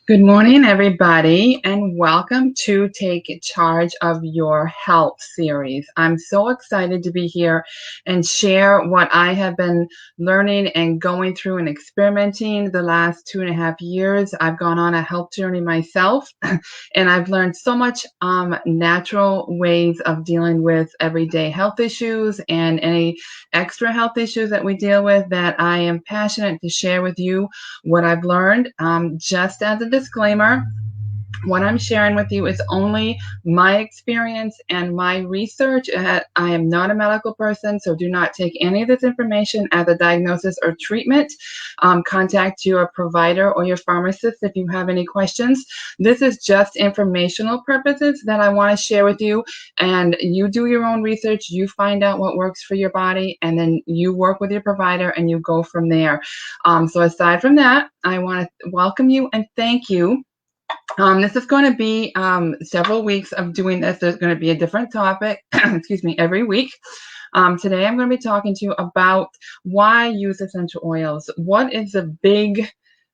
Good morning, everybody, and welcome to Take Charge of Your Health series. I'm so excited to be here and share what I have been learning and going through and experimenting the last 2.5 years. I've gone on a health journey myself, and I've learned so much natural ways of dealing with everyday health issues and any extra health issues that we deal with that I am passionate to share with you what I've learned. Just as a disclaimer, what I'm sharing with you is only my experience and my research. I am not a medical person, so do not take any of this information as a diagnosis or treatment. Contact your provider or your pharmacist if you have any questions. This is just informational purposes that I want to share with you, and you do your own research, you find out what works for your body, and then you work with your provider and you go from there. So aside from that, I want to welcome you and thank you. This is going to be several weeks of doing this. There's going to be a different topic, excuse me, every week. Today I'm going to be talking to you about why use essential oils. What is the big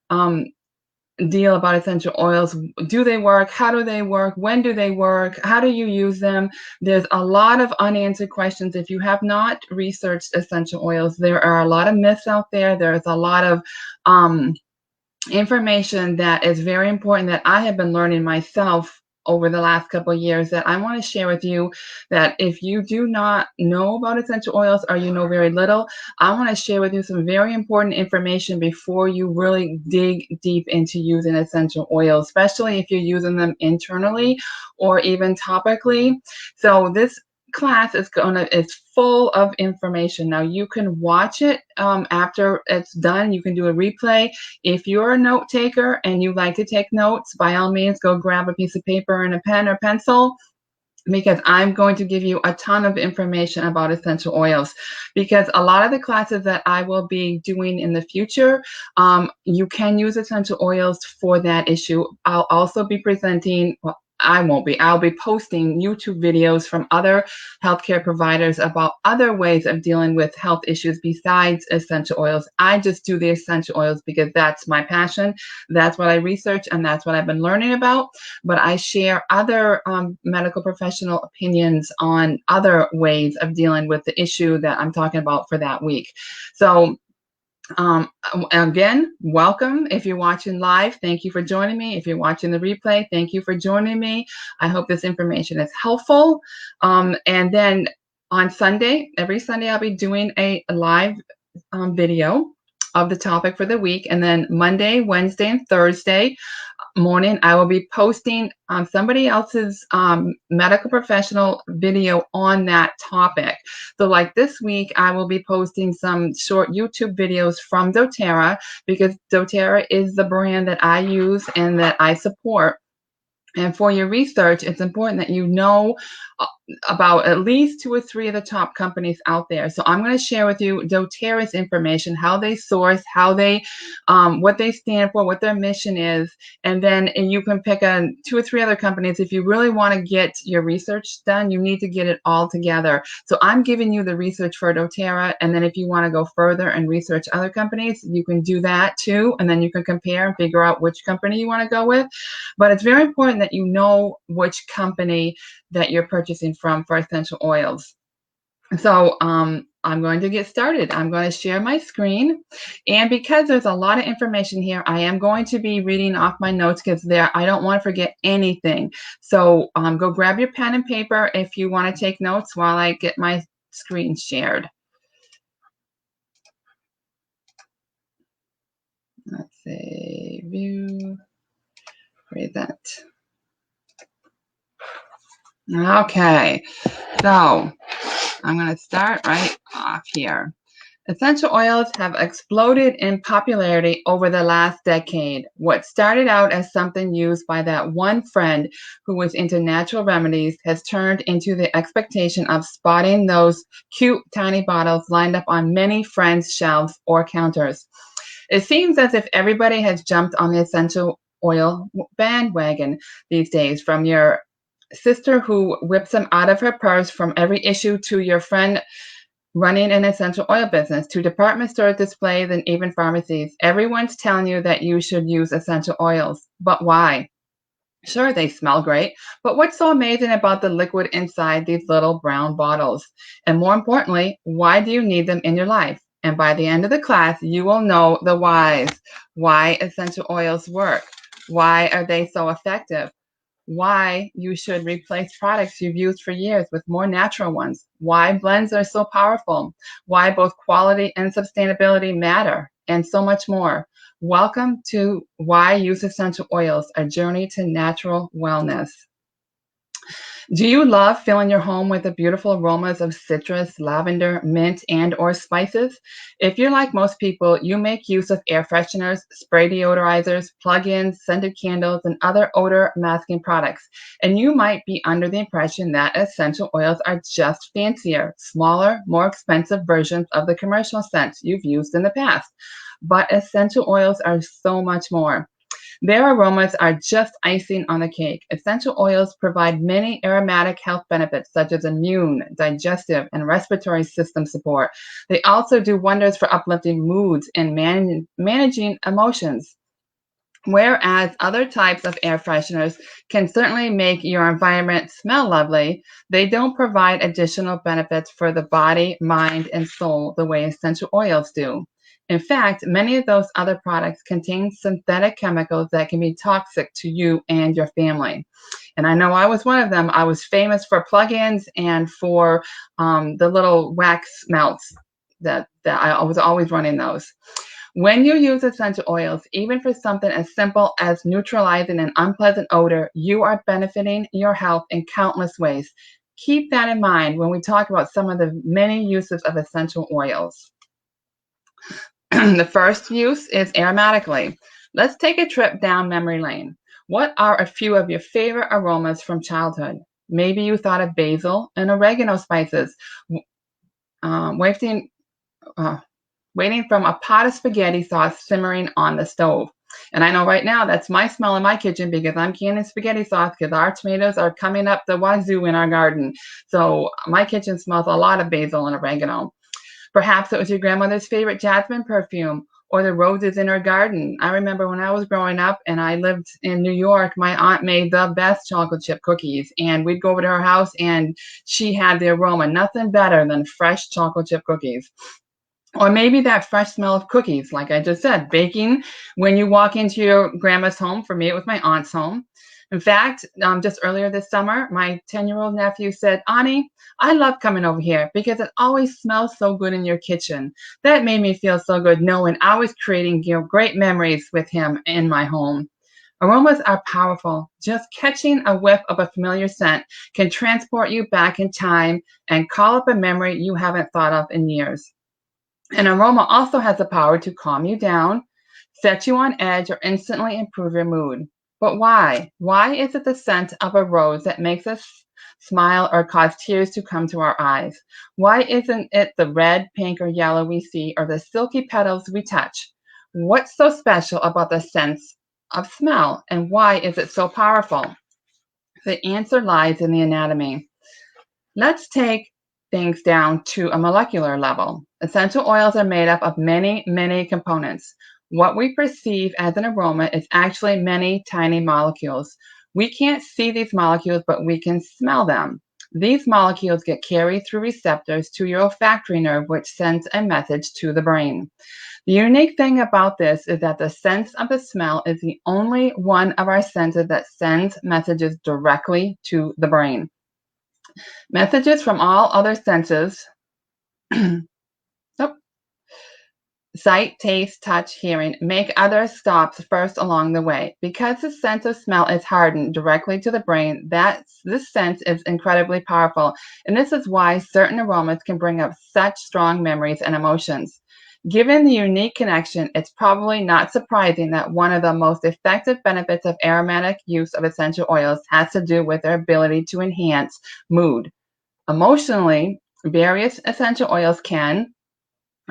deal about essential oils? Do they work? How do they work? When do they work? How do you use them? There's a lot of unanswered questions. If you have not researched essential oils, there are a lot of myths out there. There's a lot of information that is very important that I have been learning myself over the last couple of years that I want to share with you. That if you do not know about essential oils or you know very little, I want to share with you some very important information before you really dig deep into using essential oils, especially if you're using them internally or even topically. So this class is full of information. Now you can watch it after it's done. You can do a replay. If you're a note taker and you like to take notes, by all means, go grab a piece of paper and a pen or pencil, because I'm going to give you a ton of information about essential oils. Because a lot of the classes that I will be doing in the future, you can use essential oils for that issue. I'll also be presenting, well, I won't be. I'll be posting YouTube videos from other healthcare providers about other ways of dealing with health issues besides essential oils. I just do the essential oils because that's my passion. That's what I research and that's what I've been learning about. But I share other medical professional opinions on other ways of dealing with the issue that I'm talking about for that week. So again, welcome. If you're watching live, thank you for joining me. If you're watching the replay, thank you for joining me. I hope this information is helpful. And then on Sunday, every Sunday, I'll be doing a live video of the topic for the week. And then Monday, Wednesday, and Thursday morning, I will be posting somebody else's medical professional video on that topic. So like this week, I will be posting some short YouTube videos from doTERRA, because doTERRA is the brand that I use and that I support. And for your research, it's important that you know about at least 2 or 3 of the top companies out there. So I'm going to share with you doTERRA's information, how they source, how they, what they stand for, what their mission is, and then you can pick 2 or 3 other companies. If you really want to get your research done, you need to get it all together. So I'm giving you the research for doTERRA, and then if you want to go further and research other companies, you can do that too, and then you can compare and figure out which company you want to go with. But it's very important that you know which company that you're purchasing from for essential oils. So I'm going to get started. I'm going to share my screen. And because there's a lot of information here, I am going to be reading off my notes because I don't want to forget anything. So go grab your pen and paper if you want to take notes while I get my screen shared. Let's see, view, present. Okay, so I'm going to start right off here. Essential oils have exploded in popularity over the last decade. What started out as something used by that one friend who was into natural remedies has turned into the expectation of spotting those cute tiny bottles lined up on many friends' shelves or counters. It seems as if everybody has jumped on the essential oil bandwagon these days, from your sister who whips them out of her purse from every issue to your friend running an essential oil business, to department stores, displays, and even pharmacies. Everyone's telling you that you should use essential oils. But why? Sure, they smell great, but what's so amazing about the liquid inside these little brown bottles? And more importantly, why do you need them in your life? And by the end of the class, you will know the whys. Why essential oils work. Why are they so effective? Why you should replace products you've used for years with more natural ones, why blends are so powerful, why both quality and sustainability matter, and so much more. Welcome to Why Use Essential Oils, a journey to natural wellness. Do you love filling your home with the beautiful aromas of citrus, lavender, mint, and or spices? If you're like most people, you make use of air fresheners, spray deodorizers, plug-ins, scented candles, and other odor masking products. And you might be under the impression that essential oils are just fancier, smaller, more expensive versions of the commercial scents you've used in the past. But essential oils are so much more. Their aromas are just icing on the cake. Essential oils provide many aromatic health benefits such as immune, digestive, and respiratory system support. They also do wonders for uplifting moods and managing emotions. Whereas other types of air fresheners can certainly make your environment smell lovely, they don't provide additional benefits for the body, mind, and soul the way essential oils do. In fact, many of those other products contain synthetic chemicals that can be toxic to you and your family. And I know I was one of them. I was famous for plug-ins and for the little wax melts that I was always running those. When you use essential oils, even for something as simple as neutralizing an unpleasant odor, you are benefiting your health in countless ways. Keep that in mind when we talk about some of the many uses of essential oils. The first use is aromatically. Let's take a trip down memory lane. What are a few of your favorite aromas from childhood? Maybe you thought of basil and oregano spices, wafting, waiting from a pot of spaghetti sauce simmering on the stove. And I know right now that's my smell in my kitchen because I'm canning spaghetti sauce because our tomatoes are coming up the wazoo in our garden. So my kitchen smells a lot of basil and oregano. Perhaps it was your grandmother's favorite jasmine perfume or the roses in her garden. I remember when I was growing up and I lived in New York, my aunt made the best chocolate chip cookies. And we'd go over to her house and she had the aroma, nothing better than fresh chocolate chip cookies. Or maybe that fresh smell of cookies, like I just said, baking when you walk into your grandma's home. For me, it was my aunt's home. In fact, just earlier this summer, my 10-year-old nephew said, Ani, I love coming over here because it always smells so good in your kitchen. That made me feel so good knowing I was creating great memories with him in my home. Aromas are powerful. Just catching a whiff of a familiar scent can transport you back in time and call up a memory you haven't thought of in years. An aroma also has the power to calm you down, set you on edge, or instantly improve your mood. But why? Why is it the scent of a rose that makes us smile or cause tears to come to our eyes? Why isn't it the red, pink, or yellow we see or the silky petals we touch? What's so special about the sense of smell, and why is it so powerful? The answer lies in the anatomy. Let's take things down to a molecular level. Essential oils are made up of many, many components. What we perceive as an aroma is actually many tiny molecules. We can't see these molecules, but we can smell them. These molecules get carried through receptors to your olfactory nerve, which sends a message to the brain. The unique thing about this is that the sense of the smell is the only one of our senses that sends messages directly to the brain. Messages from all other senses, sight, taste, touch, hearing, make other stops first along the way. Because the sense of smell is hardened directly to the brain, this sense is incredibly powerful. And this is why certain aromas can bring up such strong memories and emotions. Given the unique connection, it's probably not surprising that one of the most effective benefits of aromatic use of essential oils has to do with their ability to enhance mood. Emotionally, various essential oils can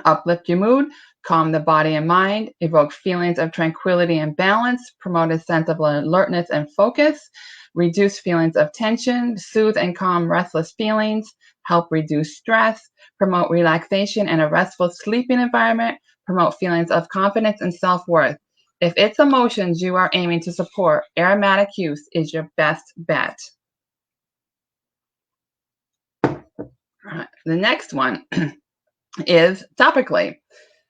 uplift your mood, calm the body and mind, evoke feelings of tranquility and balance, promote a sense of alertness and focus, reduce feelings of tension, soothe and calm restless feelings, help reduce stress, promote relaxation and a restful sleeping environment, promote feelings of confidence and self-worth. If it's emotions you are aiming to support, aromatic use is your best bet. The next one is topically.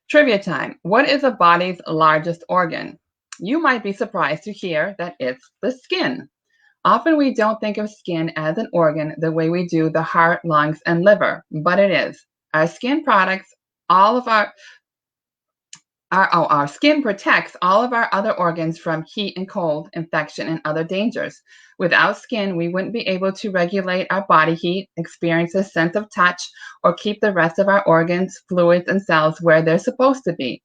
Trivia time. What is the body's largest organ? You might be surprised to hear that it's the skin. Often we don't think of skin as an organ the way we do the heart, lungs, and liver, but it is. Our skin products all of our skin protects all of our other organs from heat and cold, infection, and other dangers. Without skin, we wouldn't be able to regulate our body heat, experience a sense of touch, or keep the rest of our organs, fluids, and cells where they're supposed to be.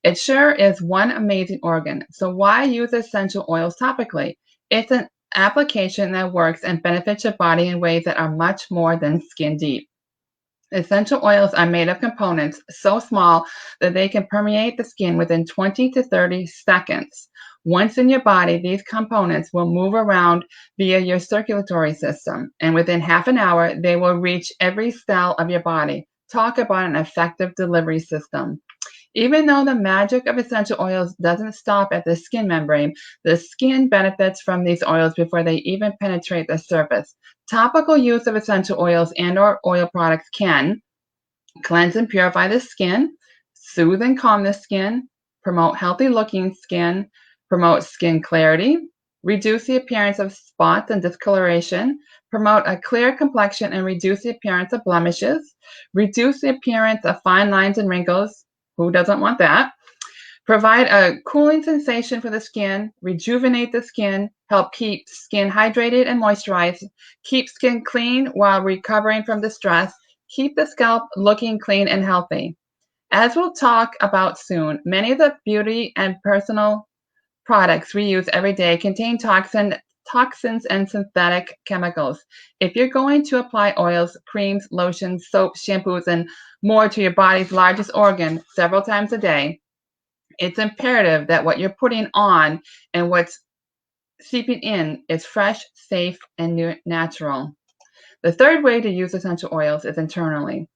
It sure is one amazing organ. So why use essential oils topically? It's an application that works and benefits your body in ways that are much more than skin deep. Essential oils are made of components so small that they can permeate the skin within 20 to 30 seconds. Once in your body, these components will move around via your circulatory system, and within half an hour, they will reach every cell of your body. Talk about an effective delivery system. Even though the magic of essential oils doesn't stop at the skin membrane, the skin benefits from these oils before they even penetrate the surface. Topical use of essential oils and/or oil products can cleanse and purify the skin, soothe and calm the skin, promote healthy-looking skin, promote skin clarity, reduce the appearance of spots and discoloration, promote a clear complexion and reduce the appearance of blemishes, reduce the appearance of fine lines and wrinkles. Who doesn't want that? Provide a cooling sensation for the skin, rejuvenate the skin, help keep skin hydrated and moisturized, keep skin clean while recovering from distress, keep the scalp looking clean and healthy. As we'll talk about soon, many of the beauty and personal products we use every day contain toxins and synthetic chemicals. If you're going to apply oils, creams, lotions, soaps, shampoos, and more to your body's largest organ several times a day, it's imperative that what you're putting on and what's seeping in is fresh, safe, and natural. The third way to use essential oils is internally.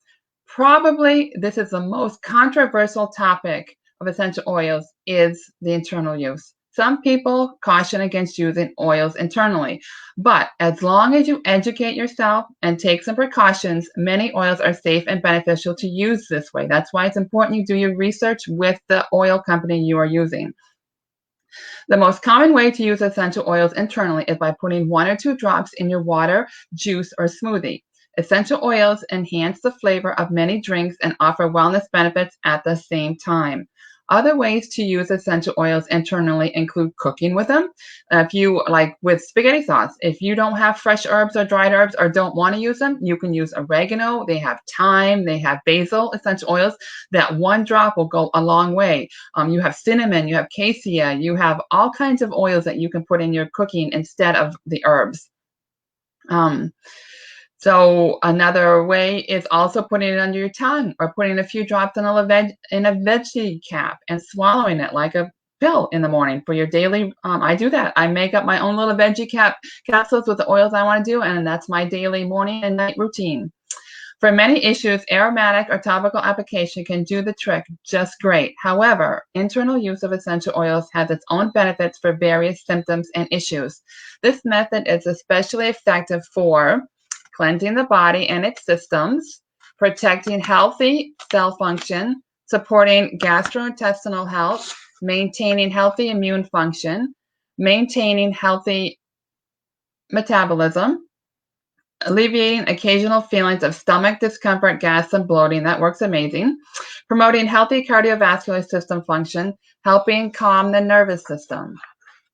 Probably this is the most controversial topic of essential oils is the internal use. Some people caution against using oils internally, but as long as you educate yourself and take some precautions, many oils are safe and beneficial to use this way. That's why it's important you do your research with the oil company you are using. The most common way to use essential oils internally is by putting 1 or 2 drops in your water, juice, or smoothie. Essential oils enhance the flavor of many drinks and offer wellness benefits at the same time. Other ways to use essential oils internally include cooking with them. If you like with spaghetti sauce, if you don't have fresh herbs or dried herbs or don't want to use them, you can use oregano. They have thyme, they have basil essential oils. That 1 drop will go a long way. You have cinnamon, you have cassia, you have all kinds of oils that you can put in your cooking instead of the herbs. So another way is also putting it under your tongue or putting a few drops in a veggie cap and swallowing it like a pill in the morning for your daily. I do that. I make up my own little veggie capsules with the oils I want to do, and that's my daily morning and night routine. For many issues, aromatic or topical application can do the trick just great. However, internal use of essential oils has its own benefits for various symptoms and issues. This method is especially effective for cleansing the body and its systems, protecting healthy cell function, supporting gastrointestinal health, maintaining healthy immune function, maintaining healthy metabolism, alleviating occasional feelings of stomach discomfort, gas, and bloating. That works amazing. Promoting healthy cardiovascular system function, helping calm the nervous system.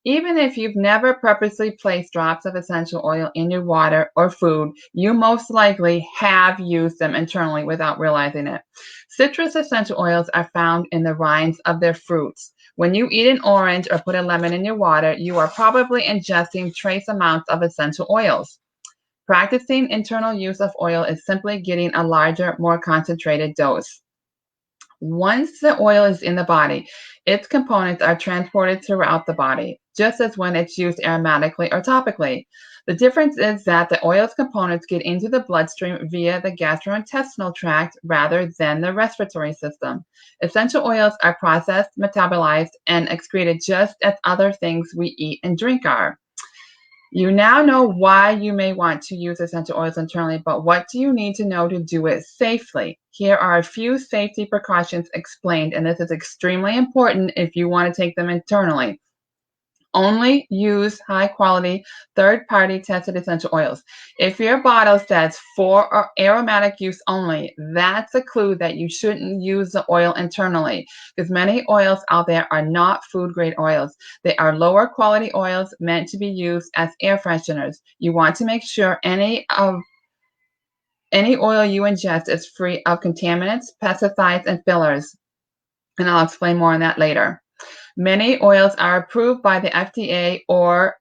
Even if you've never purposely placed drops of essential oil in your water or food, you most likely have used them internally without realizing it. Citrus essential oils are found in the rinds of their fruits. When you eat an orange or put a lemon in your water, you are probably ingesting trace amounts of essential oils. Practicing internal use of oil is simply getting a larger, more concentrated dose. Once the oil is in the body, its components are transported throughout the body, just as when it's used aromatically or topically. The difference is that the oil's components get into the bloodstream via the gastrointestinal tract rather than the respiratory system. Essential oils are processed, metabolized, and excreted just as other things we eat and drink are. You now know why you may want to use essential oils internally, but what do you need to know to do it safely? Here are a few safety precautions explained, and this is extremely important if you want to take them internally. Only use high quality third party tested essential oils. If your bottle says for aromatic use only, that's a clue that you shouldn't use the oil internally because many oils out there are not food grade oils. They are lower quality oils meant to be used as air fresheners. You want to make sure any oil you ingest is free of contaminants, pesticides, and fillers. And I'll explain more on that later. Many oils are approved by the FDA or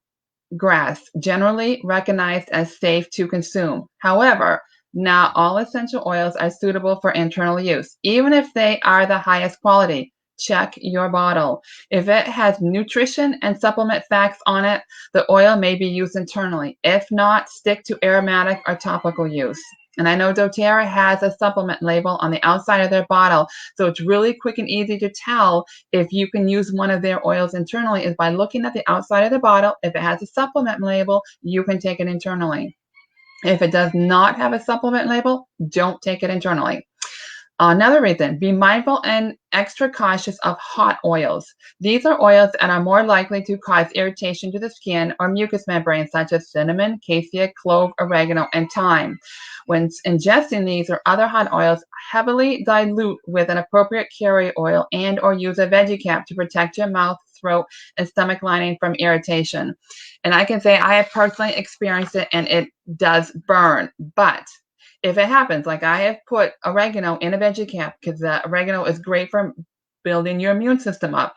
GRAS, generally recognized as safe to consume. However, not all essential oils are suitable for internal use, even if they are the highest quality. Check your bottle. If it has nutrition and supplement facts on it, the oil may be used internally. If not, stick to aromatic or topical use. And I know doTERRA has a supplement label on the outside of their bottle, so it's really quick and easy to tell if you can use one of their oils internally is by looking at the outside of the bottle. If it has a supplement label, you can take it internally. If it does not have a supplement label, don't take it internally. Another reason, be mindful and extra cautious of hot oils. These are oils that are more likely to cause irritation to the skin or mucous membrane, such as cinnamon, cassia, clove, oregano, and thyme. When ingesting these or other hot oils, heavily dilute with an appropriate carrier oil and or use a veggie cap to protect your mouth, throat, and stomach lining from irritation. And I can say I have personally experienced it and it does burn, but if it happens, like I have put oregano in a veggie cap because the oregano is great for building your immune system up.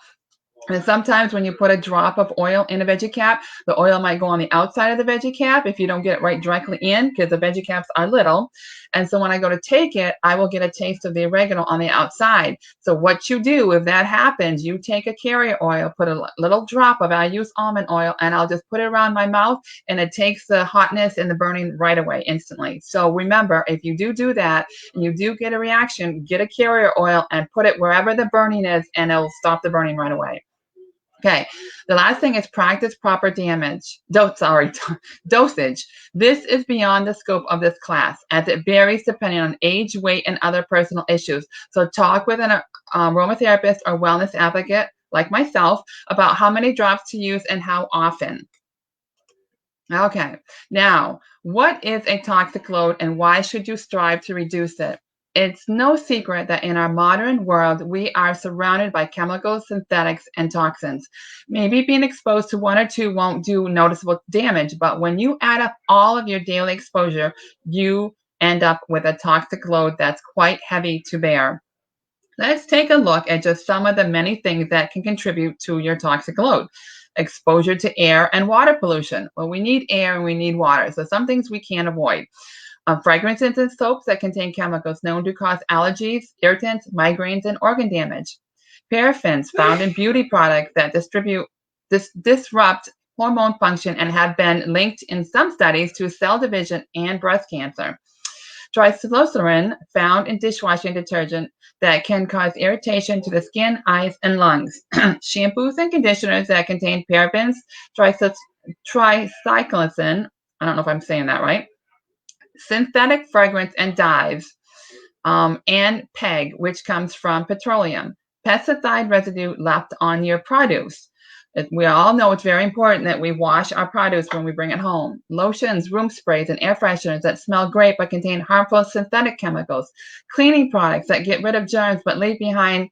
And sometimes when you put a drop of oil in a veggie cap, the oil might go on the outside of the veggie cap if you don't get it right directly in because the veggie caps are little. And so when I go to take it, I will get a taste of the oregano on the outside. So what you do if that happens, you take a carrier oil, put a little drop of, I use almond oil, and I'll just put it around my mouth and it takes the hotness and the burning right away instantly. So remember, if you do that and you do get a reaction, get a carrier oil and put it wherever the burning is and it'll stop the burning right away. Okay, the last thing is practice proper dosage. This is beyond the scope of this class as it varies depending on age, weight, and other personal issues. So talk with an aromatherapist or wellness advocate like myself about how many drops to use and how often. Okay, now, what is a toxic load and why should you strive to reduce it? It's no secret that in our modern world, we are surrounded by chemicals, synthetics, and toxins. Maybe being exposed to one or two won't do noticeable damage, but when you add up all of your daily exposure, you end up with a toxic load that's quite heavy to bear. Let's take a look at just some of the many things that can contribute to your toxic load. Exposure to air and water pollution. Well, we need air and we need water, so some things we can't avoid. Fragrances and soaps that contain chemicals known to cause allergies, irritants, migraines, and organ damage. Paraffins found in beauty products that disrupt hormone function and have been linked in some studies to cell division and breast cancer. Triclocerin found in dishwashing detergent that can cause irritation to the skin, eyes, and lungs. Shampoos and conditioners that contain parabens, tricyclosin, I don't know if I'm saying that right, synthetic fragrance and dyes, and PEG, which comes from petroleum, pesticide residue left on your produce. We all know it's very important that we wash our produce when we bring it home. Lotions, room sprays, and air fresheners that smell great but contain harmful synthetic chemicals. Cleaning products that get rid of germs but leave behind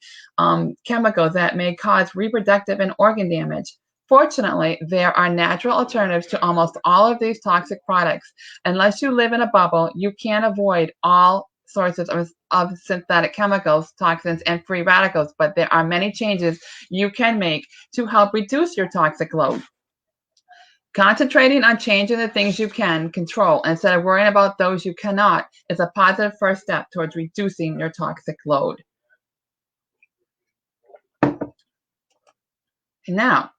chemicals that may cause reproductive and organ damage. Fortunately, there are natural alternatives to almost all of these toxic products. Unless you live in a bubble, you can't avoid all sources of synthetic chemicals, toxins, and free radicals, but there are many changes you can make to help reduce your toxic load. Concentrating on changing the things you can control instead of worrying about those you cannot is a positive first step towards reducing your toxic load. Now,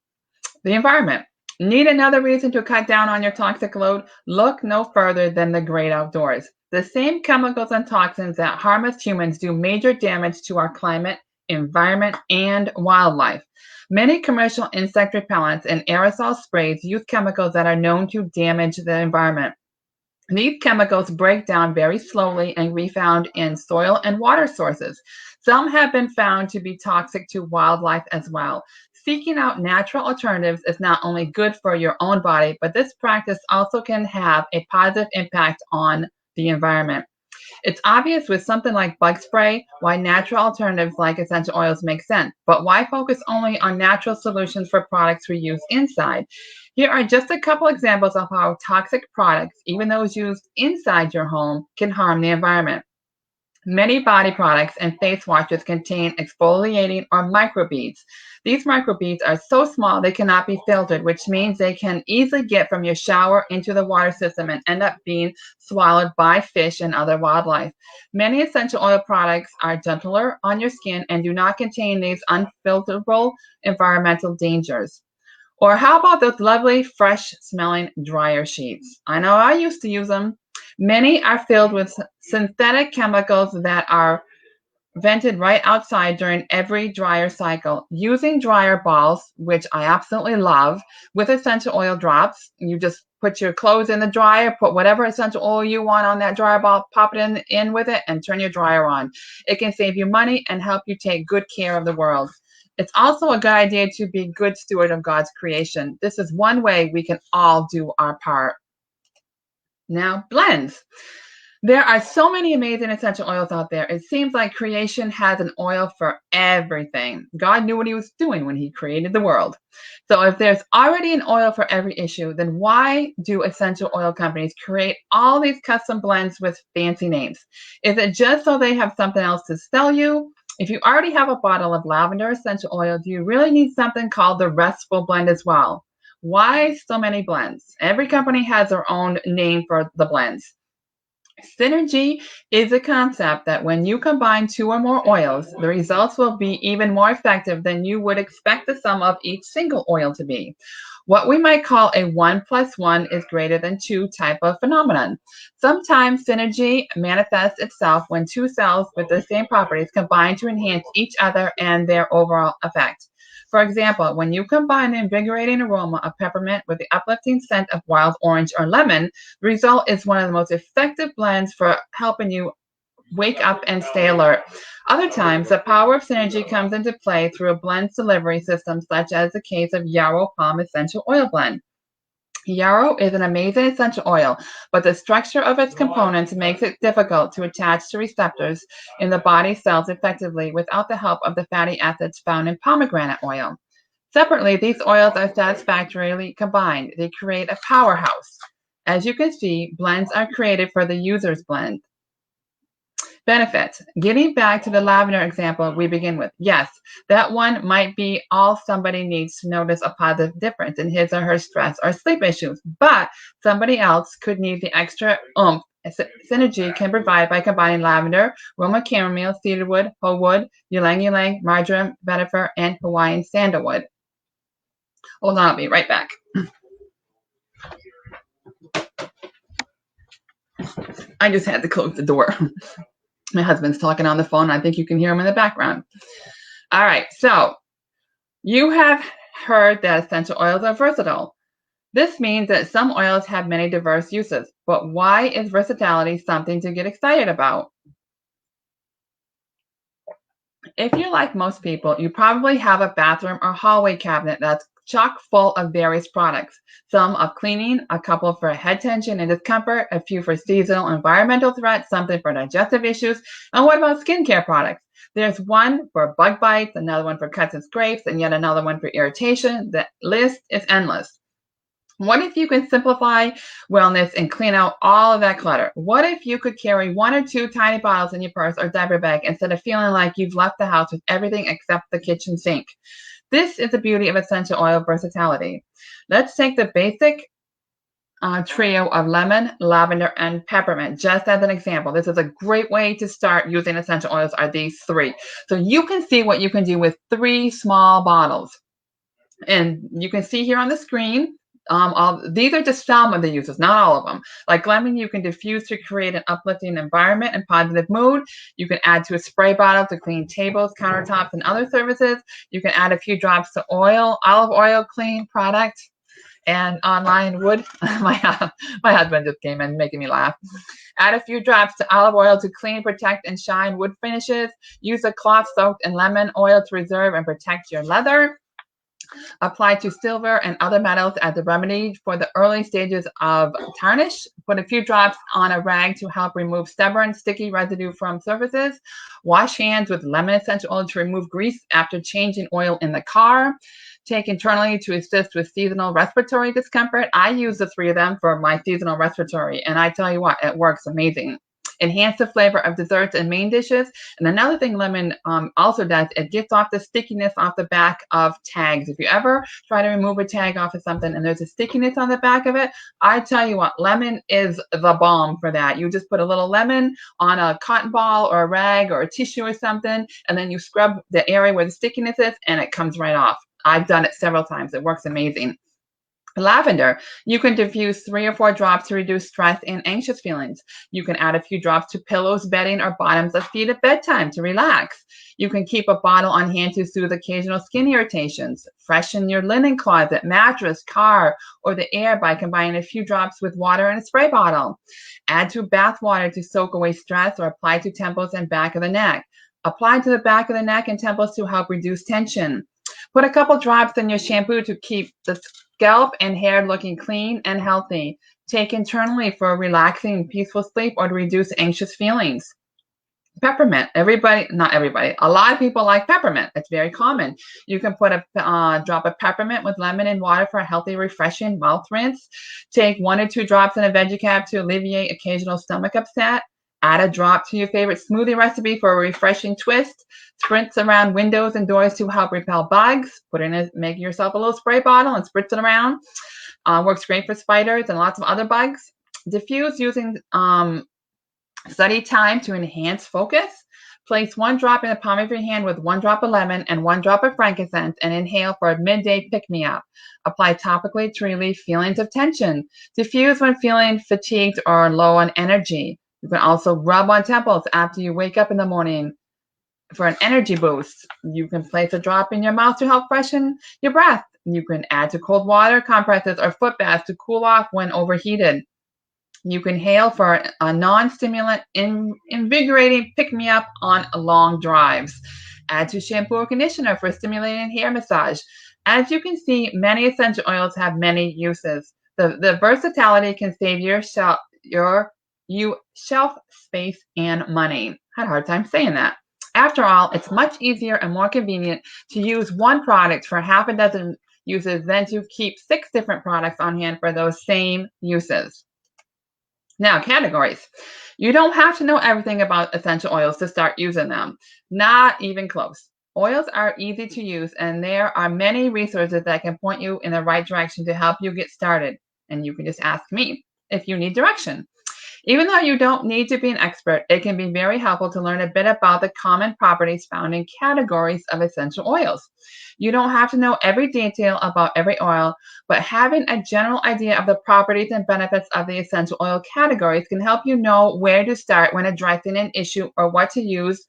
the environment. Need another reason to cut down on your toxic load? Look no further than the great outdoors. The same chemicals and toxins that harm us humans do major damage to our climate, environment, and wildlife. Many commercial insect repellents and aerosol sprays use chemicals that are known to damage the environment. These chemicals break down very slowly and be found in soil and water sources. Some have been found to be toxic to wildlife as well. Seeking out natural alternatives is not only good for your own body, but this practice also can have a positive impact on the environment. It's obvious with something like bug spray why natural alternatives like essential oils make sense, but why focus only on natural solutions for products we use inside? Here are just a couple examples of how toxic products, even those used inside your home, can harm the environment. Many body products and face washes contain exfoliating or microbeads. These microbeads are so small they cannot be filtered, which means they can easily get from your shower into the water system and end up being swallowed by fish and other wildlife. Many essential oil products are gentler on your skin and do not contain these unfilterable environmental dangers. Or how about those lovely, fresh smelling dryer sheets? I know I used to use them. Many are filled with synthetic chemicals that are vented right outside during every dryer cycle. Using dryer balls, which I absolutely love, with essential oil drops, you just put your clothes in the dryer, put whatever essential oil you want on that dryer ball, pop it in with it, and turn your dryer on. It can save you money and help you take good care of the world. It's also a good idea to be good steward of God's creation. This is one way we can all do our part. Now, blends. There are so many amazing essential oils out there. It seems like creation has an oil for everything. God knew what he was doing when he created the world. So if there's already an oil for every issue, then why do essential oil companies create all these custom blends with fancy names? Is it just so they have something else to sell you? If you already have a bottle of lavender essential oil, do you really need something called the Restful Blend as well? Why so many blends? Every company has their own name for the blends. Synergy is a concept that when you combine two or more oils, the results will be even more effective than you would expect the sum of each single oil to be. What we might call a 1 plus 1 is greater than 2 type of phenomenon. Sometimes synergy manifests itself when two cells with the same properties combine to enhance each other and their overall effect. For example, when you combine the invigorating aroma of peppermint with the uplifting scent of wild orange or lemon, the result is one of the most effective blends for helping you wake up and stay alert. Other times, the power of synergy comes into play through a blend delivery system, such as the case of Yarrow Palm Essential Oil Blend. Yarrow is an amazing essential oil, but the structure of its components makes it difficult to attach to receptors in the body cells effectively without the help of the fatty acids found in pomegranate oil. Separately, these oils are satisfactorily combined. They create a powerhouse. As you can see, blends are created for the user's blend. Benefits. Getting back to the lavender example we begin with. Yes, that one might be all somebody needs to notice a positive difference in his or her stress or sleep issues, but somebody else could need the extra oomph synergy can provide by combining lavender, Roma chamomile, cedarwood, hoe wood, ylang ylang, marjoram, vetiver, and Hawaiian sandalwood. Hold on, I'll be right back. I just had to close the door. My husband's talking on the phone. I think you can hear him in the background. All right, so you have heard that essential oils are versatile. This means that some oils have many diverse uses, but why is versatility something to get excited about? If you're like most people, you probably have a bathroom or hallway cabinet that's chock full of various products. Some of cleaning, a couple for head tension and discomfort, a few for seasonal environmental threats, something for digestive issues. And what about skincare products? There's one for bug bites, another one for cuts and scrapes, and yet another one for irritation. The list is endless. What if you could simplify wellness and clean out all of that clutter? What if you could carry one or two tiny bottles in your purse or diaper bag instead of feeling like you've left the house with everything except the kitchen sink? This is the beauty of essential oil versatility. Let's take the basic trio of lemon, lavender, and peppermint just as an example. This is a great way to start using essential oils are these three. So you can see what you can do with 3 small bottles. And you can see here on the screen, these are just some of the uses, not all of them. Like lemon, you can diffuse to create an uplifting environment and positive mood. You can add to a spray bottle to clean tables, countertops, and other surfaces. You can add a few drops to olive oil clean product. And online wood, my husband just came in making me laugh. Add a few drops to olive oil to clean, protect, and shine wood finishes. Use a cloth soaked in lemon oil to preserve and protect your leather. Apply to silver and other metals as a remedy for the early stages of tarnish. Put a few drops on a rag to help remove stubborn, sticky residue from surfaces. Wash hands with lemon essential oil to remove grease after changing oil in the car. Take internally to assist with seasonal respiratory discomfort. I use the 3 of them for my seasonal respiratory, and I tell you what, it works amazing. Enhance the flavor of desserts and main dishes. And another thing lemon also does, it gets off the stickiness off the back of tags. If you ever try to remove a tag off of something and there's a stickiness on the back of it, I tell you what, lemon is the bomb for that. You just put a little lemon on a cotton ball or a rag or a tissue or something, and then you scrub the area where the stickiness is, and it comes right off. I've done it several times. It works amazing. Lavender, you can diffuse 3 or 4 drops to reduce stress and anxious feelings. You can add a few drops to pillows, bedding, or bottoms of feet at bedtime to relax. You can keep a bottle on hand to soothe occasional skin irritations. Freshen your linen closet, mattress, car, or the air by combining a few drops with water in a spray bottle. Add to bath water to soak away stress or apply to temples and back of the neck. Apply to the back of the neck and temples to help reduce tension. Put a couple drops in your shampoo to keep the scalp and hair looking clean and healthy. Take internally for a relaxing, peaceful sleep or to reduce anxious feelings. Peppermint. Not everybody, a lot of people like peppermint. It's very common. You can put a drop of peppermint with lemon and water for a healthy, refreshing mouth rinse. Take 1 or 2 drops in a veggie cap to alleviate occasional stomach upset. Add a drop to your favorite smoothie recipe for a refreshing twist. Spritz around windows and doors to help repel bugs. Make yourself a little spray bottle and spritz it around. Works great for spiders and lots of other bugs. Diffuse using study time to enhance focus. Place 1 drop in the palm of your hand with 1 drop of lemon and 1 drop of frankincense and inhale for a midday pick-me-up. Apply topically to relieve feelings of tension. Diffuse when feeling fatigued or low on energy. You can also rub on temples after you wake up in the morning for an energy boost. You can place a drop in your mouth to help freshen your breath. You can add to cold water compresses or foot baths to cool off when overheated. You can inhale for a non-stimulant, invigorating pick-me-up on long drives. Add to shampoo or conditioner for stimulating hair massage. As you can see, many essential oils have many uses. The versatility can save you shelf space and money. Had a hard time saying that. After all, it's much easier and more convenient to use one product for half a dozen uses than to keep 6 different products on hand for those same uses. Now, categories. You don't have to know everything about essential oils to start using them. Not even close. Oils are easy to use, and there are many resources that can point you in the right direction to help you get started. And you can just ask me if you need direction. Even though you don't need to be an expert, it can be very helpful to learn a bit about the common properties found in categories of essential oils. You don't have to know every detail about every oil, but having a general idea of the properties and benefits of the essential oil categories can help you know where to start when addressing an issue or what to use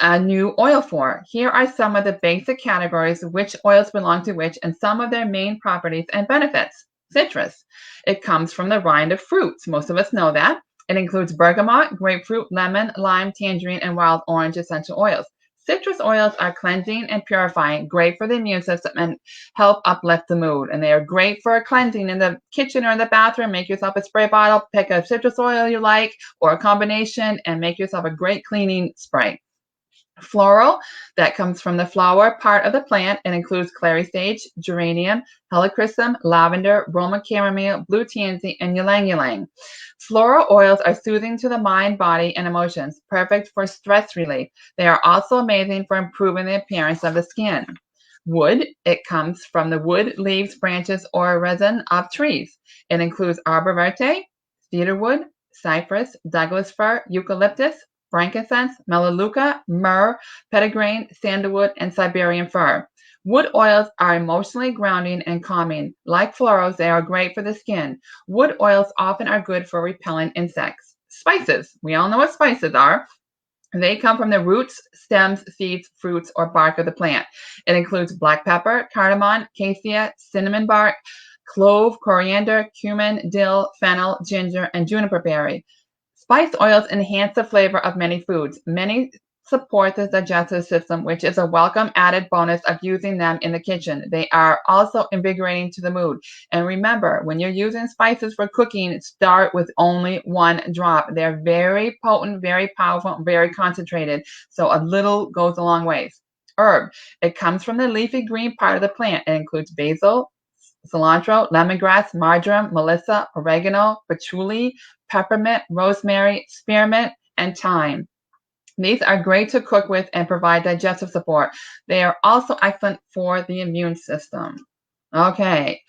a new oil for. Here are some of the basic categories, which oils belong to which, and some of their main properties and benefits. Citrus. It comes from the rind of fruits. Most of us know that. It includes bergamot, grapefruit, lemon, lime, tangerine, and wild orange essential oils. Citrus oils are cleansing and purifying, great for the immune system, and help uplift the mood. And they are great for cleansing in the kitchen or in the bathroom. Make yourself a spray bottle, pick a citrus oil you like, or a combination, and make yourself a great cleaning spray. Floral, that comes from the flower part of the plant and includes clary sage, geranium, helichrysum, lavender, Roma chamomile, blue tansy, and ylang ylang. Floral oils are soothing to the mind, body, and emotions, perfect for stress relief. They are also amazing for improving the appearance of the skin. Wood, it comes from the wood, leaves, branches, or resin of trees. It includes arbor vitae, cedarwood, cypress, Douglas fir, eucalyptus, frankincense, melaleuca, myrrh, petitgrain, sandalwood, and Siberian fir. Wood oils are emotionally grounding and calming. Like florals, they are great for the skin. Wood oils often are good for repelling insects. Spices. We all know what spices are. They come from the roots, stems, seeds, fruits, or bark of the plant. It includes black pepper, cardamom, cassia, cinnamon bark, clove, coriander, cumin, dill, fennel, ginger, and juniper berry. Spice oils enhance the flavor of many foods. Many support the digestive system, which is a welcome added bonus of using them in the kitchen. They are also invigorating to the mood. And remember, when you're using spices for cooking, start with only one drop. They're very potent, very powerful, very concentrated. So a little goes a long ways. Herb. It comes from the leafy green part of the plant. It includes basil, cilantro, lemongrass, marjoram, melissa, oregano, patchouli, peppermint, rosemary, spearmint, and thyme. These are great to cook with and provide digestive support. They are also excellent for the immune system. Okay,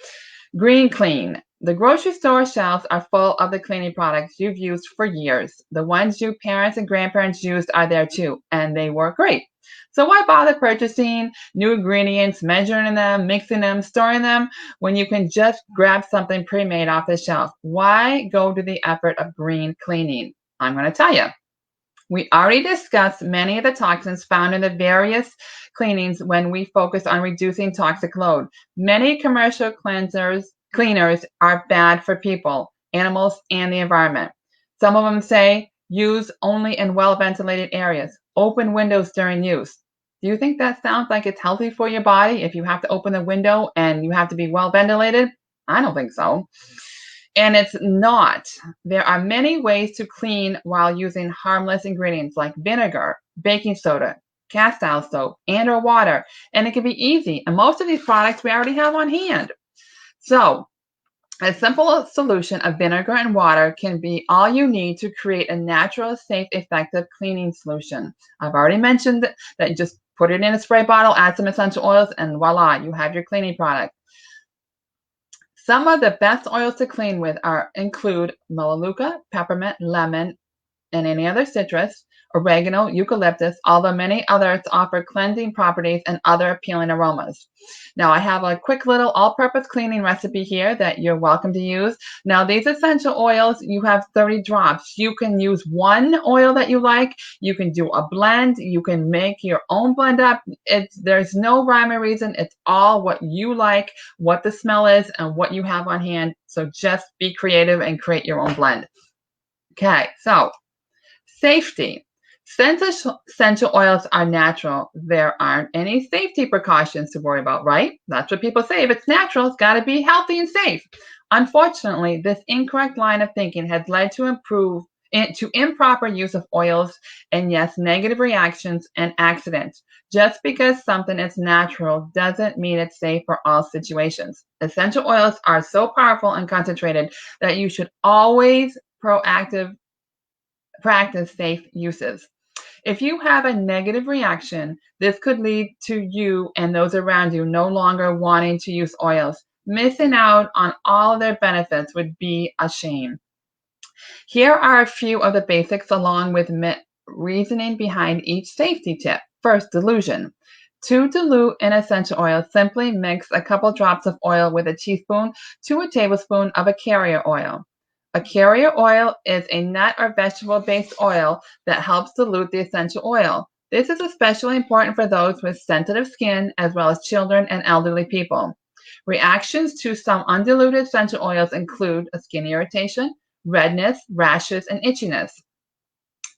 Green Clean. The grocery store shelves are full of the cleaning products you've used for years. The ones your parents and grandparents used are there too, and they work great. So why bother purchasing new ingredients, measuring them, mixing them, storing them, when you can just grab something pre-made off the shelf? Why go to the effort of green cleaning? I'm going to tell you. We already discussed many of the toxins found in the various cleanings when we focus on reducing toxic load. Many commercial cleaners are bad for people, animals, and the environment. Some of them say use only in well-ventilated areas, open windows during use. Do you think that sounds like it's healthy for your body if you have to open the window and you have to be well ventilated? I don't think so. And it's not. There are many ways to clean while using harmless ingredients like vinegar, baking soda, cast iron soap, and or water. And it can be easy. And most of these products we already have on hand. So a simple solution of vinegar and water can be all you need to create a natural, safe, effective cleaning solution. I've already mentioned that you just put it in a spray bottle, add some essential oils, and voila, you have your cleaning product. Some of the best oils to clean with include melaleuca, peppermint, lemon, and any other citrus, oregano, eucalyptus, although many others offer cleansing properties and other appealing aromas. Now, I have a quick little all-purpose cleaning recipe here that you're welcome to use. Now, these essential oils, you have 30 drops. You can use one oil that you like. You can do a blend. You can make your own blend up. There's no rhyme or reason. It's all what you like, what the smell is, and what you have on hand. So just be creative and create your own blend. Okay, so safety. Since essential oils are natural, there aren't any safety precautions to worry about, right? That's what people say. If it's natural, it's got to be healthy and safe. Unfortunately, this incorrect line of thinking has led to improper use of oils and, yes, negative reactions and accidents. Just because something is natural doesn't mean it's safe for all situations. Essential oils are so powerful and concentrated that you should always practice safe uses. If you have a negative reaction, this could lead to you and those around you no longer wanting to use oils. Missing out on all of their benefits would be a shame. Here are a few of the basics along with reasoning behind each safety tip. First, dilution. To dilute an essential oil, simply mix a couple drops of oil with a teaspoon to a tablespoon of a carrier oil. A carrier oil is a nut or vegetable-based oil that helps dilute the essential oil. This is especially important for those with sensitive skin as well as children and elderly people. Reactions to some undiluted essential oils include a skin irritation, redness, rashes, and itchiness.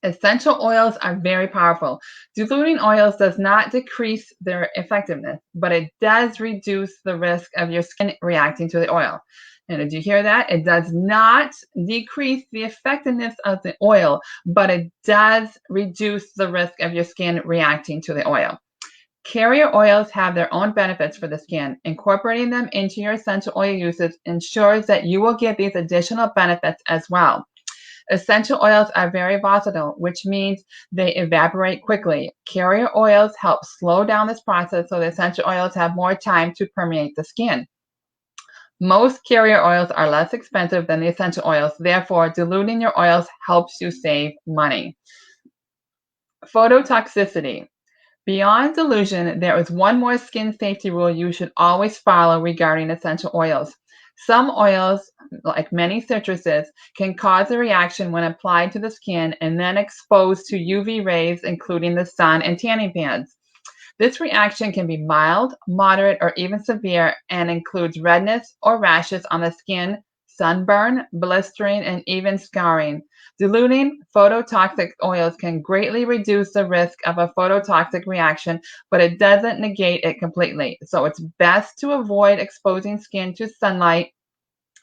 Essential oils are very powerful. Diluting oils does not decrease their effectiveness, but it does reduce the risk of your skin reacting to the oil. And did you hear that? It does not decrease the effectiveness of the oil, but it does reduce the risk of your skin reacting to the oil. Carrier oils have their own benefits for the skin. Incorporating them into your essential oil usage ensures that you will get these additional benefits as well. Essential oils are very versatile, which means they evaporate quickly. Carrier oils help slow down this process so the essential oils have more time to permeate the skin. Most carrier oils are less expensive than the essential oils. Therefore, diluting your oils helps you save money. Phototoxicity. Beyond delusion, there is one more skin safety rule you should always follow regarding essential oils. Some oils, like many citruses, can cause a reaction when applied to the skin and then exposed to UV rays, including the sun and tanning pans. This reaction can be mild, moderate, or even severe and includes redness or rashes on the skin, sunburn, blistering, and even scarring. Diluting phototoxic oils can greatly reduce the risk of a phototoxic reaction, but it doesn't negate it completely. So it's best to avoid exposing skin to sunlight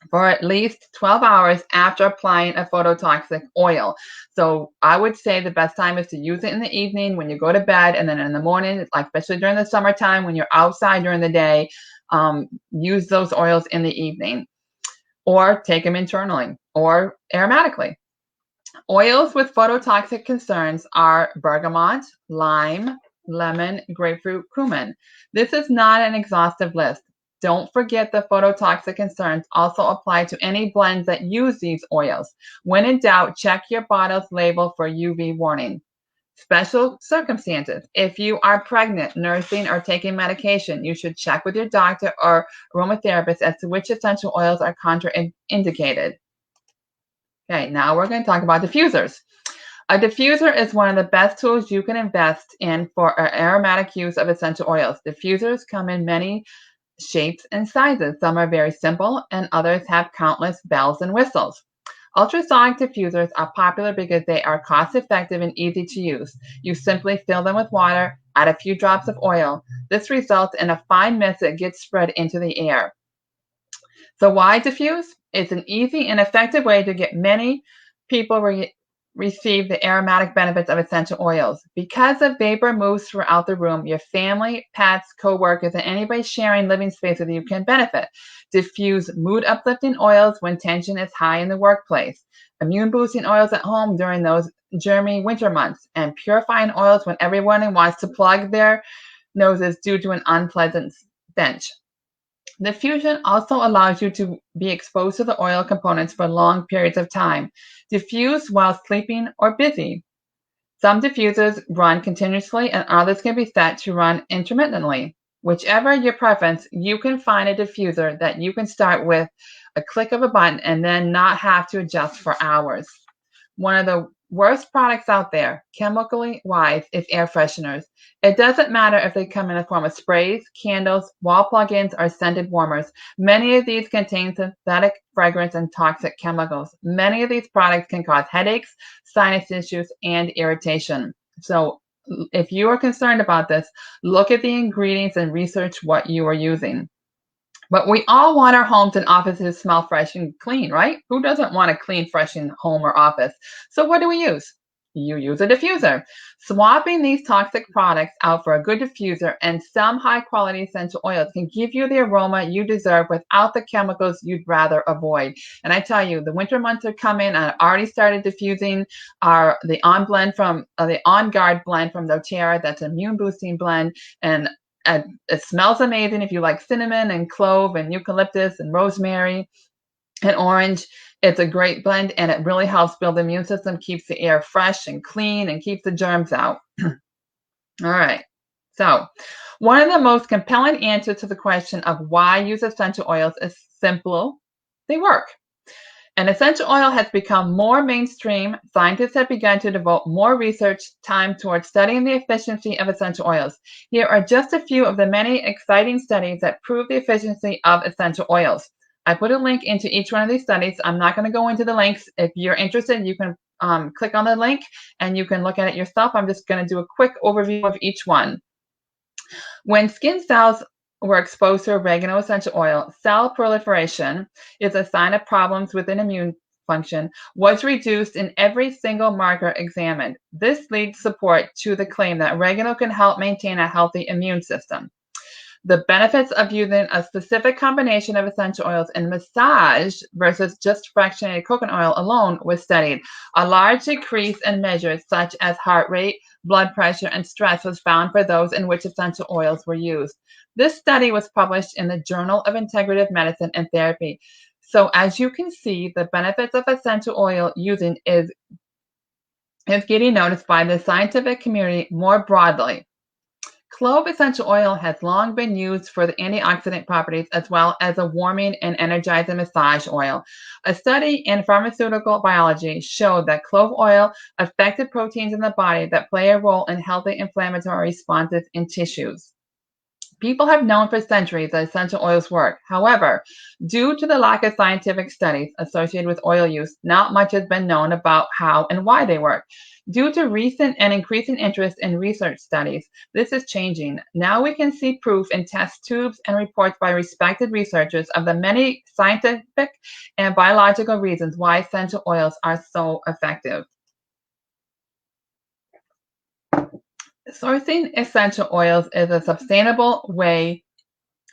for at least 12 hours after applying a phototoxic oil. So I would say the best time is to use it in the evening when you go to bed, and then in the morning, like especially during the summertime when you're outside during the day, use those oils in the evening or take them internally or aromatically. Oils with phototoxic concerns are bergamot, lime, lemon, grapefruit, cumin. This is not an exhaustive list. Don't forget the phototoxic concerns also apply to any blends that use these oils. When in doubt, check your bottle's label for UV warning. Special circumstances. If you are pregnant, nursing, or taking medication, you should check with your doctor or aromatherapist as to which essential oils are contraindicated. Okay, now we're going to talk about diffusers. A diffuser is one of the best tools you can invest in for aromatic use of essential oils. Diffusers come in many shapes and sizes. Some are very simple, and others have countless bells and whistles. Ultrasonic diffusers are popular because they are cost effective and easy to use. You simply fill them with water, add a few drops of oil. This results in a fine mist that gets spread into the air. So why diffuse? It's an easy and effective way to get many people receive the aromatic benefits of essential oils. Because the vapor moves throughout the room, your family, pets, co-workers, and anybody sharing living space with you can benefit. Diffuse mood uplifting oils when tension is high in the workplace. Immune boosting oils at home during those germy winter months. And purifying oils when everyone wants to plug their noses due to an unpleasant stench. Diffusion also allows you to be exposed to the oil components for long periods of time. Diffuse while sleeping or busy. Some diffusers run continuously and others can be set to run intermittently. Whichever your preference, you can find a diffuser that you can start with a click of a button and then not have to adjust for hours. One of the worst products out there, chemically wise, is air fresheners. It doesn't matter if they come in the form of sprays, candles, wall plug-ins, or scented warmers. Many of these contain synthetic fragrance and toxic chemicals. Many of these products can cause headaches, sinus issues, and irritation. So if you are concerned about this, look at the ingredients and research what you are using. But we all want our homes and offices to smell fresh and clean, right? Who doesn't want a clean, fresh home or office? So what do we use? You use a diffuser. Swapping these toxic products out for a good diffuser and some high quality essential oils can give you the aroma you deserve without the chemicals you'd rather avoid. And I tell you, the winter months are coming. I already started diffusing the On blend from the On Guard blend from doTERRA. That's an immune boosting blend. And it smells amazing if you like cinnamon and clove and eucalyptus and rosemary and orange. It's a great blend and it really helps build the immune system, keeps the air fresh and clean, and keeps the germs out. All right. So, one of the most compelling answers to the question of why use essential oils is simple. They work. An essential oil has become more mainstream. Scientists have begun to devote more research time towards studying the efficiency of essential oils. Here are just a few of the many exciting studies that prove the efficiency of essential oils. I put a link into each one of these studies. I'm not going to go into the links. If you're interested, you can click on the link and you can look at it yourself. I'm just going to do a quick overview of each one. When skin cells were exposed to oregano essential oil, cell proliferation is a sign of problems with an immune function, was reduced in every single marker examined. This leads support to the claim that oregano can help maintain a healthy immune system. The benefits of using a specific combination of essential oils in massage versus just fractionated coconut oil alone was studied. A large decrease in measures such as heart rate, blood pressure, and stress was found for those in which essential oils were used. This study was published in the Journal of Integrative Medicine and Therapy. So as you can see, the benefits of essential oil using is getting noticed by the scientific community more broadly. Clove essential oil has long been used for the antioxidant properties as well as a warming and energizing massage oil. A study in pharmaceutical biology showed that clove oil affected proteins in the body that play a role in healthy inflammatory responses in tissues. People have known for centuries that essential oils work. However, due to the lack of scientific studies associated with oil use, not much has been known about how and why they work. Due to recent and increasing interest in research studies, this is changing. Now we can see proof in test tubes and reports by respected researchers of the many scientific and biological reasons why essential oils are so effective. Sourcing essential oils is a sustainable way,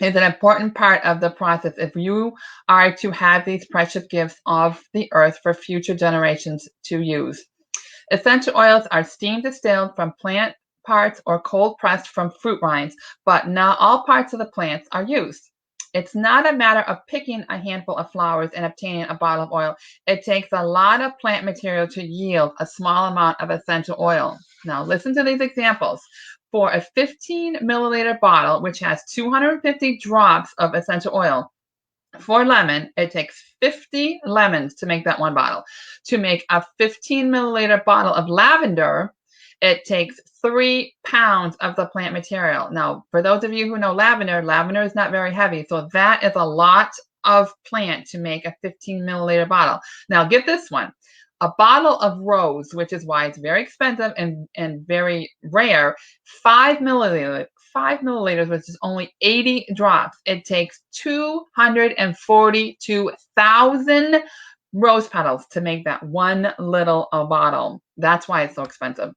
is an important part of the process if you are to have these precious gifts of the earth for future generations to use. Essential oils are steam distilled from plant parts or cold pressed from fruit rinds, but not all parts of the plants are used. It's not a matter of picking a handful of flowers and obtaining a bottle of oil. It takes a lot of plant material to yield a small amount of essential oil. Now, listen to these examples. For a 15 milliliter bottle, which has 250 drops of essential oil, for lemon, it takes 50 lemons to make that one bottle. To make a 15 milliliter bottle of lavender, it takes 3 pounds of the plant material. Now, for those of you who know lavender, lavender is not very heavy, so that is a lot of plant to make a 15 milliliter bottle. Now, get this one. A bottle of rose, which is why it's very expensive and very rare, 5 milliliters, which is only 80 drops. It takes 242,000 rose petals to make that one little bottle. That's why it's so expensive.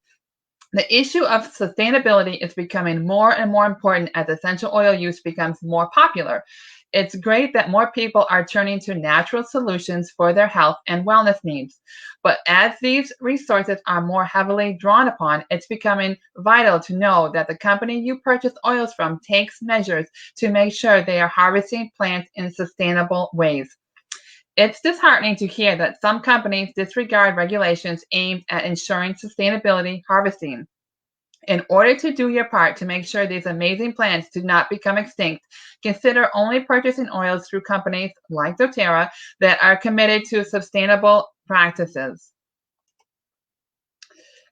The issue of sustainability is becoming more and more important as essential oil use becomes more popular. It's great that more people are turning to natural solutions for their health and wellness needs. But as these resources are more heavily drawn upon, it's becoming vital to know that the company you purchase oils from takes measures to make sure they are harvesting plants in sustainable ways. It's disheartening to hear that some companies disregard regulations aimed at ensuring sustainability harvesting. In order to do your part to make sure these amazing plants do not become extinct, consider only purchasing oils through companies like doTERRA that are committed to sustainable practices.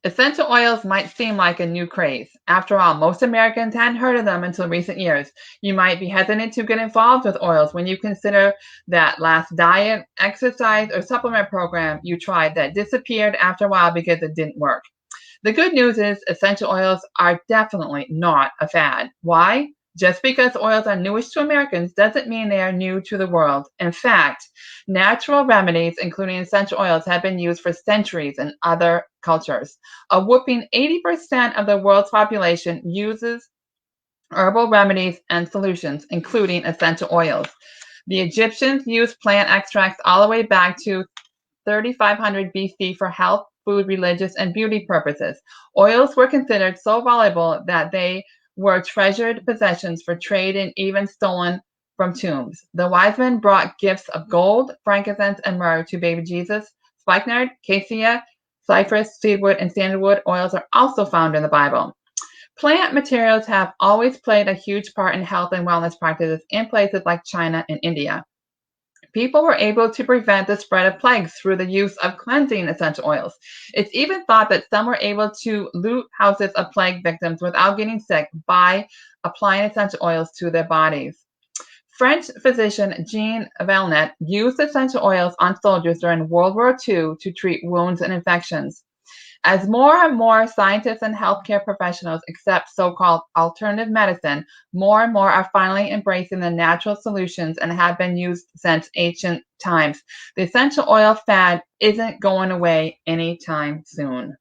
Essential oils might seem like a new craze. After all, most Americans hadn't heard of them until recent years. You might be hesitant to get involved with oils when you consider that last diet, exercise, or supplement program you tried that disappeared after a while because it didn't work. The good news is essential oils are definitely not a fad. Why? Just because oils are newish to Americans doesn't mean they are new to the world. In fact, natural remedies, including essential oils, have been used for centuries in other cultures. A whopping 80% of the world's population uses herbal remedies and solutions, including essential oils. The Egyptians used plant extracts all the way back to 3500 BC for health, food, religious, and beauty purposes. Oils were considered so valuable that they were treasured possessions for trade and even stolen from tombs. The wise men brought gifts of gold, frankincense, and myrrh to baby Jesus. Spikenard, cassia, cypress, cedarwood, and sandalwood oils are also found in the Bible. Plant materials have always played a huge part in health and wellness practices in places like China and India. People were able to prevent the spread of plagues through the use of cleansing essential oils. It's even thought that some were able to loot houses of plague victims without getting sick by applying essential oils to their bodies. French physician Jean Valnet used essential oils on soldiers during World War II to treat wounds and infections. As more and more scientists and healthcare professionals accept so-called alternative medicine, more and more are finally embracing the natural solutions and have been used since ancient times. The essential oil fad isn't going away anytime soon.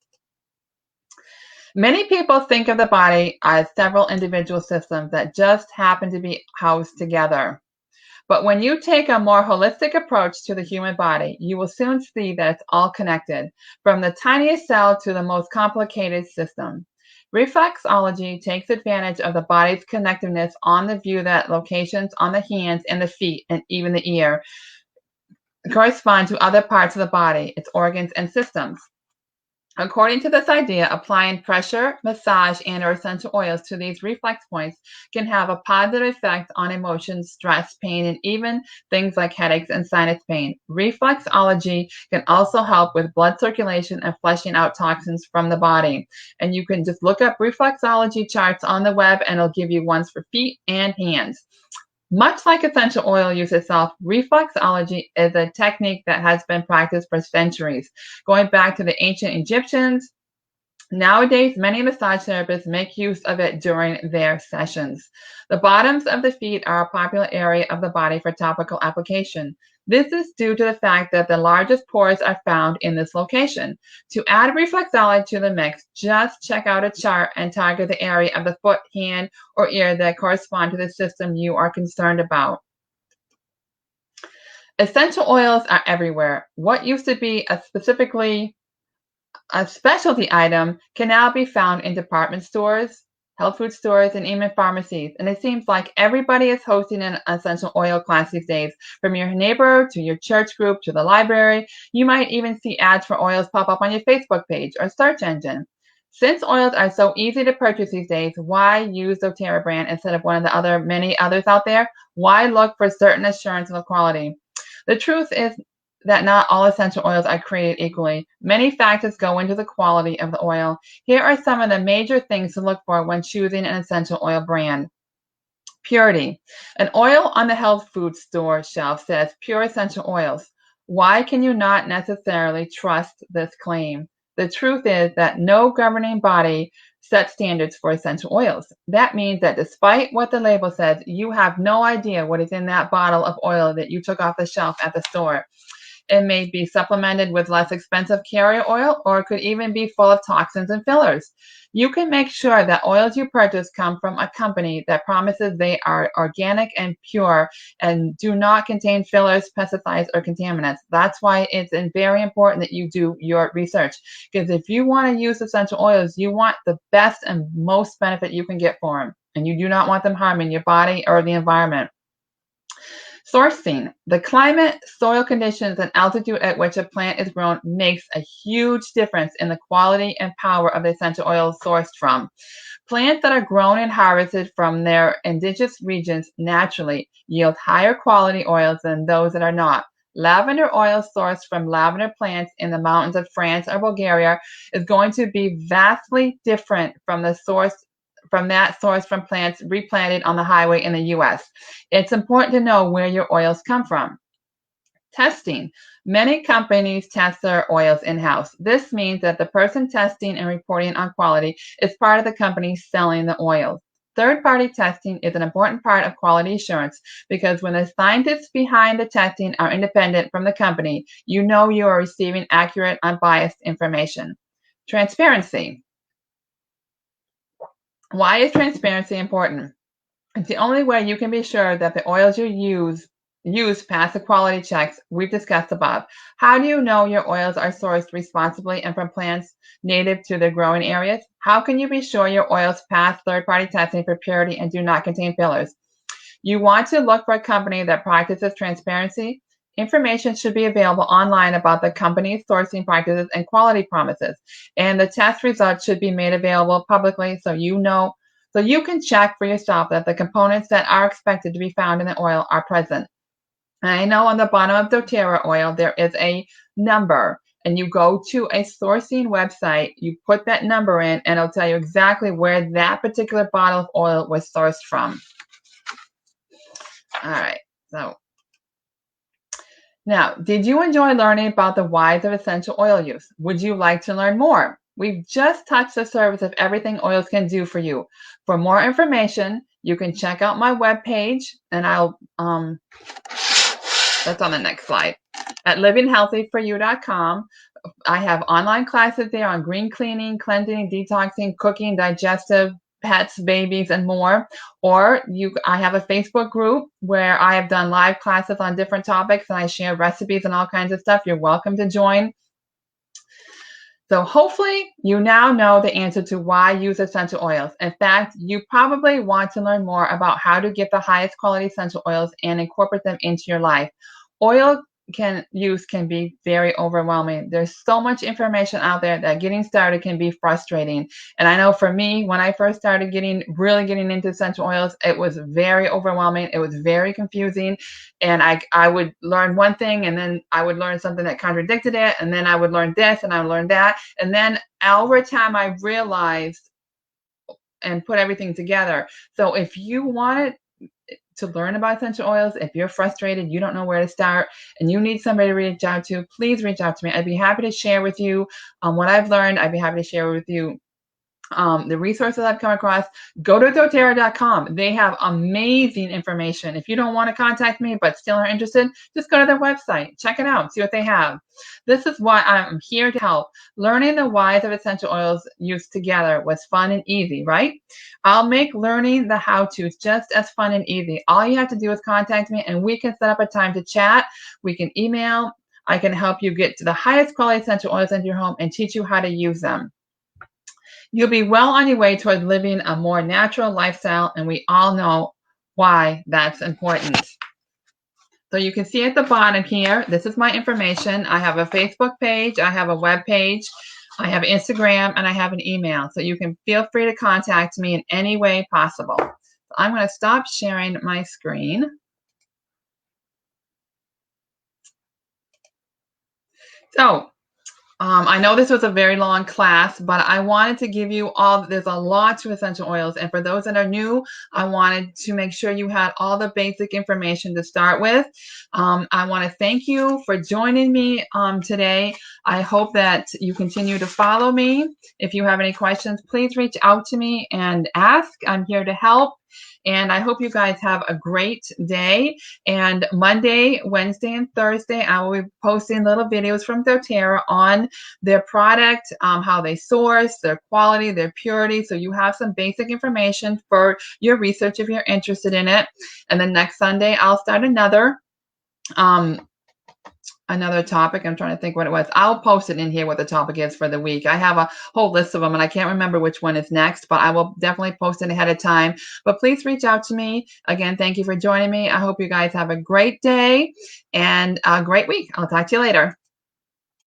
Many people think of the body as several individual systems that just happen to be housed together. But when you take a more holistic approach to the human body, you will soon see that it's all connected, from the tiniest cell to the most complicated system. Reflexology takes advantage of the body's connectedness on the view that locations on the hands and the feet and even the ear correspond to other parts of the body, its organs and systems. According to this idea, applying pressure, massage, and or essential oils to these reflex points can have a positive effect on emotions, stress, pain, and even things like headaches and sinus pain. Reflexology can also help with blood circulation and flushing out toxins from the body. And you can just look up reflexology charts on the web and it'll give you ones for feet and hands. Much like essential oil use itself, reflexology is a technique that has been practiced for centuries, going back to the ancient Egyptians. Nowadays, many massage therapists make use of it during their sessions. The bottoms of the feet are a popular area of the body for topical application. This is due to the fact that the largest pores are found in this location. To add reflexology to the mix, just check out a chart and target the area of the foot, hand, or ear that correspond to the system you are concerned about. Essential oils are everywhere. What used to be a specialty item can now be found in department stores, health food stores, and even pharmacies. And it seems like everybody is hosting an essential oil class these days, from your neighbor to your church group to the library. You might even see ads for oils pop up on your Facebook page or search engine. Since oils are so easy to purchase these days, why use doTERRA brand instead of one of the many others out there? Why look for certain assurance of quality? The truth is that not all essential oils are created equally. Many factors go into the quality of the oil. Here are some of the major things to look for when choosing an essential oil brand. Purity. An oil on the health food store shelf says pure essential oils. Why can you not necessarily trust this claim? The truth is that no governing body sets standards for essential oils. That means that despite what the label says, you have no idea what is in that bottle of oil that you took off the shelf at the store. It may be supplemented with less expensive carrier oil, or it could even be full of toxins and fillers. You can make sure that oils you purchase come from a company that promises they are organic and pure and do not contain fillers, pesticides, or contaminants. That's why it's very important that you do your research. Because if you want to use essential oils, you want the best and most benefit you can get for them. And you do not want them harming your body or the environment. Sourcing. The climate, soil conditions, and altitude at which a plant is grown makes a huge difference in the quality and power of the essential oils sourced from. Plants that are grown and harvested from their indigenous regions naturally yield higher quality oils than those that are not. Lavender oil sourced from lavender plants in the mountains of France or Bulgaria is going to be vastly different from that source from plants replanted on the highway in the US. It's important to know where your oils come from. Testing. Many companies test their oils in-house. This means that the person testing and reporting on quality is part of the company selling the oils. Third-party testing is an important part of quality assurance because when the scientists behind the testing are independent from the company, you know you are receiving accurate, unbiased information. Transparency. Why is transparency important? It's the only way you can be sure that the oils you use pass the quality checks we've discussed above. How do you know your oils are sourced responsibly and from plants native to the growing areas? How can you be sure your oils pass third-party testing for purity and do not contain fillers? You want to look for a company that practices transparency. Information should be available online about the company's sourcing practices and quality promises, and the test results should be made available publicly so you can check for yourself that the components that are expected to be found in the oil are present. And I know on the bottom of doTERRA oil there is a number, and you go to a sourcing website, you put that number in, and it'll tell you exactly where that particular bottle of oil was sourced from. All right, so now, did you enjoy learning about the whys of essential oil use? Would you like to learn more? We've just touched the surface of everything oils can do for you. For more information, you can check out my webpage, and that's on the next slide, at livinghealthyforyou.com. I have online classes there on green cleaning, cleansing, detoxing, cooking, digestive, pets, babies, and more. Or I have a Facebook group where I have done live classes on different topics and I share recipes and all kinds of stuff. You're welcome to join. So hopefully you now know the answer to why use essential oils. In fact, you probably want to learn more about how to get the highest quality essential oils and incorporate them into your life. Oil can be very overwhelming. There's so much information out there that getting started can be frustrating. And I know for me, when I first started really getting into essential oils, it was very overwhelming. It was very confusing. And I would learn one thing, and then I would learn something that contradicted it. And then I would learn this and I would learn that. And then over time, I realized and put everything together. So if you wanted to learn about essential oils, if you're frustrated, you don't know where to start, and you need somebody to reach out to, please reach out to me. I'd be happy to share with you what I've learned. I'd be happy to share with you the resources I've come across. Go to doTERRA.com. They have amazing information. If you don't want to contact me but still are interested, just go to their website. Check it out. See what they have. This is why I'm here to help. Learning the whys of essential oils used together was fun and easy, right? I'll make learning the how-tos just as fun and easy. All you have to do is contact me, and we can set up a time to chat. We can email. I can help you get to the highest quality essential oils into your home and teach you how to use them. You'll be well on your way toward living a more natural lifestyle, and we all know why that's important. So you can see at the bottom here, this is my information. I have a Facebook page, I have a web page, I have Instagram, and I have an email. So you can feel free to contact me in any way possible. So I'm going to stop sharing my screen. So I know this was a very long class, but I wanted to give you there's a lot to essential oils. And for those that are new, I wanted to make sure you had all the basic information to start with. I want to thank you for joining me today. I hope that you continue to follow me. If you have any questions, please reach out to me and ask. I'm here to help. And I hope you guys have a great day. And Monday, Wednesday, and Thursday, I will be posting little videos from doTERRA on their product, how they source, their quality, their purity. So you have some basic information for your research if you're interested in it. And then next Sunday, I'll start another topic. I'm trying to think what it was. I'll post it in here what the topic is for the week. I have a whole list of them, and I can't remember which one is next, but I will definitely post it ahead of time. But please reach out to me. Again, thank you for joining me. I hope you guys have a great day and a great week. I'll talk to you later.